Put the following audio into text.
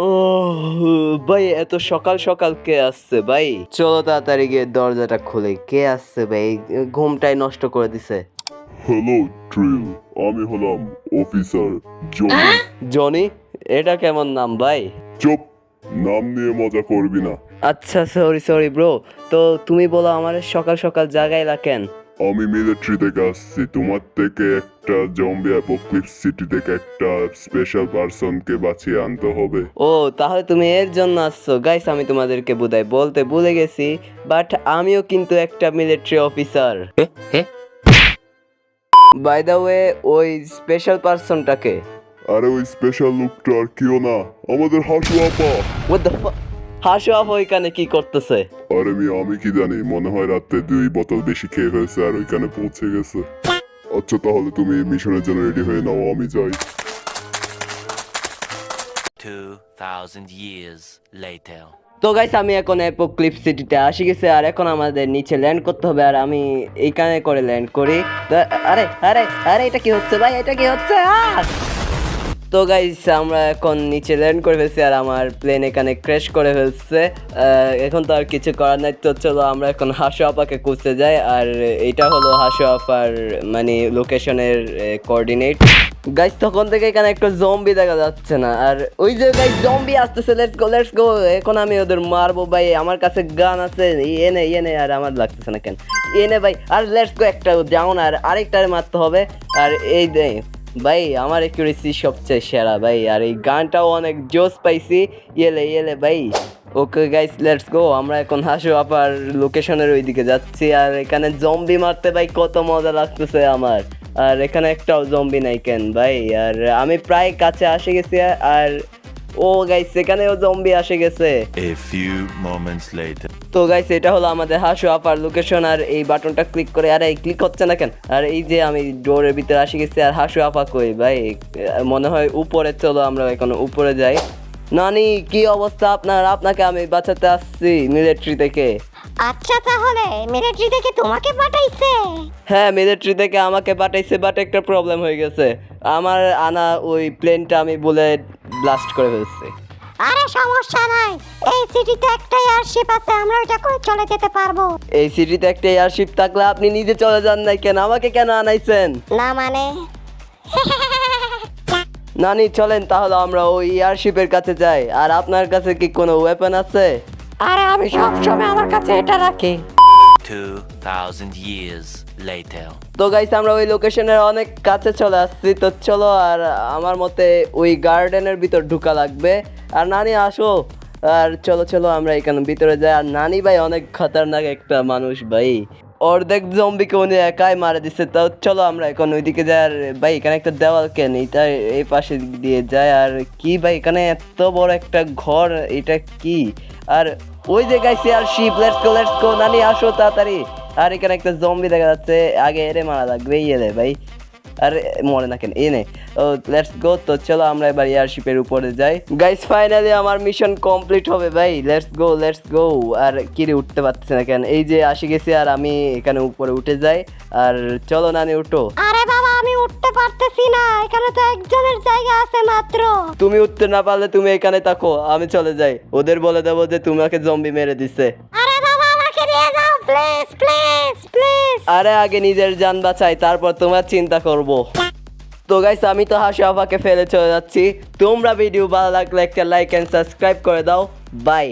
ও ভাই, এত সকাল সকাল কে আসছে ভাই? চলো তাড়াতাড়ি গিয়ে দরজাটা খুলে। কে আসছে ভাই? ঘুমটাই নষ্ট করে দিছে। হ্যালো ট্রিল, আমি হলাম অফিসার জনি। জনি? এটা কেমন নাম ভাই? চুপ, নাম নিয়ে মজা করবি না। আচ্ছা, সরি সরি ব্রো। তো তুমি বলো আমার সকাল সকাল জাগাইলা কেন? আমি মিলিটারি থেকে আসছি। তোমার থেকে একটা জম্বি অ্যাপোক্লিপস সিটি থেকে একটা স্পেশাল পারসনকে বাঁচিয়ে আনতে হবে। ও, তাহলে তুমি এর জন্য আসছো। গাইস, আমি তোমাদেরকে বোধহয় বলতে ভুলে গেছি, বাট আমিও কিন্তু একটা military officer. By the way, ওই স্পেশাল পারসনটাকে। আরে ওই স্পেশাল লুকটা আর কেউ না, আমাদের হাসু আপা। What the fuck? Hasu up ওইখানে কি করতেছে? আরে আমি কি জানি, মনে হয় রাতে 2 বোতল বেশি খেয়ে ফেলছে আর ওইখানে পৌঁছে গেছে। আচ্ছা তাহলে তুমি মিশনের জন্য রেডি হয়ে নাও, আমি যাই। 2000 years later. তো গাইস, আমি এখন অ্যাপোক্লিপস সিটিতে আসি গেছে, আর এখন আমাদের নিচে ল্যান্ড করতে হবে, আর আমি এইখানে করে ল্যান্ড করি। আরে আরে আরে, এটা কি হচ্ছে ভাই? এটা কি হচ্ছে? তো গাইস, আমরা এখন নিচে ল্যান্ড করে ফেলছি, আর আমার প্লেন এখানে ক্র্যাশ করে ফেলছে। এখন তো আর কিছু করার নাই। তো চলো আমরা এখন হাসু আপাকে খুঁজতে যাই, আর এটা হলো হাসু আপার মানে লোকেশনের কোঅর্ডিনেট। গাইস, তখন থেকে এখানে একটা জম্বি দেখা যাচ্ছে না, আর ওই যে গাইস জম্বি আসতেছে। Let's go. এখন আমি ওদের মারবো ভাই। আমার কাছে গান আছে, এনে আর আমার লাগতেছে না কেন? এনে ভাই, আর লেটস গো। একটা যাও না, আর আরেকটারে মারতে হবে। আর এই দে ভাই, আমার অ্যাকুরেসি সবচেয়ে সেরা ভাই, আর এই গানটাও অনেক জোস পাইছি। ইয়েলে ভাই। Okay guys, let's go. আমরা এখন হাসু আপার লোকেশনের ওইদিকে যাচ্ছি, আর এখানে জম্বি মারতে ভাই কত মজা লাগতেছে আমার। আর এখানে একটাও জম্বি নাই কেন ভাই? আর আমি প্রায় কাছে আসে গেছি, আর ও গাইস, এখানেও জম্বি আসে গেছে। A few moments later. তো গাইস, এটা হলো আমাদের হাসু আপার লোকেশন, আর এই বাটনটা ক্লিক করে, আরে ক্লিক হচ্ছে না কেন? আর এই যে আমি ডোরের ভিতরে আসি গেছি, আর হাসু আপা কই ভাই? মনে হয় উপরে। চলো আমরা এখন উপরে যাই। নানি, কি অবস্থা আপনার? আপনাকে আমি বাঁচাতে আসছি মিলিটারি থেকে। আচ্ছা, তাহলে মিলিটারি থেকে তোমাকে পাঠাইছে? হ্যাঁ, মিলিটারি থেকে আমাকে পাঠাইছে, বাট একটা প্রবলেম হয়ে গেছে। আমার আনা ওই প্লেনটা আমি বুলেট ব্লাস্ট করে ফেলছি। আরে সমস্যা নাই, এই সিটিতে একটা এয়ারশিপ আছে, আমরা ওইটা করে চলে যেতে পারবো। এই সিটিতে একটা এয়ারশিপ থাকলে আপনি নিজে চলে যান নাই কেন? আমাকে কেন আনাইছেন? না মানে নানি, চলেন তাহলে আমরা ওই এয়ারশিপের কাছে যাই। আর আপনার কাছে কি কোনো ওয়েপন আছে? আরে আমি সবসময় আমার কাছে এটা রাখি। 2000 years later. তো গাইস, আমরা ওই লোকেশনের অনেক কাছে চলে আসছি। তো চলো, আর আমার মতে ওই গার্ডেনের ভিতর ঢুকা লাগবে। আর নানি আসো, আর চলো আমরা এখানে ভিতরে যাই। আর নানি ভাই অনেক খতরনাক একটা মানুষ ভাই। অর্ধেক জম্বিকে উনি একাই মারা দিচ্ছে। তো চলো আমরা এখন ওইদিকে যাই। আর ভাই, এখানে একটা দেওয়াল কেন? এটা এই পাশে দিয়ে যায়। আর কি ভাই, এখানে এত বড় একটা ঘর, এটা কি? আর ওই যে গাইস এয়ারশিপ, লেটস গো নানি, আসো তাড়াতাড়ি। আর এখানে একটা জম্বি দেখা যাচ্ছে, আগে এরে মারা লাগবে। ইয়েলে ভাই, আর মরে না কেন? এনে ও, লেটস গো। তো চলো আমরা এবার এয়ারশিপের উপরে যাই। গাইস, ফাইনালি আমার মিশন কমপ্লিট হবে ভাই। Let's go. আর কিরে উঠতে পারতেছে না কেন? এই যে আসি গেছি, আর আমি এখানে উপরে উঠে যাই। আর চলো নানি, উঠো। আরে বাবা, আমি উঠতে পারতেছি না, এখানে তো একজনের জায়গা আছে মাত্র। তুমি উঠতে না পারলে তুমি এখানে থাকো, আমি চলে যাই। ওদের বলে দেবো যে তোমাকে জম্বি মেরে দিছে। আরে বাবা, আমাকে নিয়ে যাও প্লিজ প্লিজ প্লিজ। আরে আগে নিজের জান বাঁচাই, তারপর তোমার চিন্তা করব। তো গাইস, আমি তো হাসু আপাকে ফেলে চলে যাচ্ছি। তোমরা ভিডিও ভালো লাগলে একটা লাইক এন্ড সাবস্ক্রাইব করে দাও। বাই।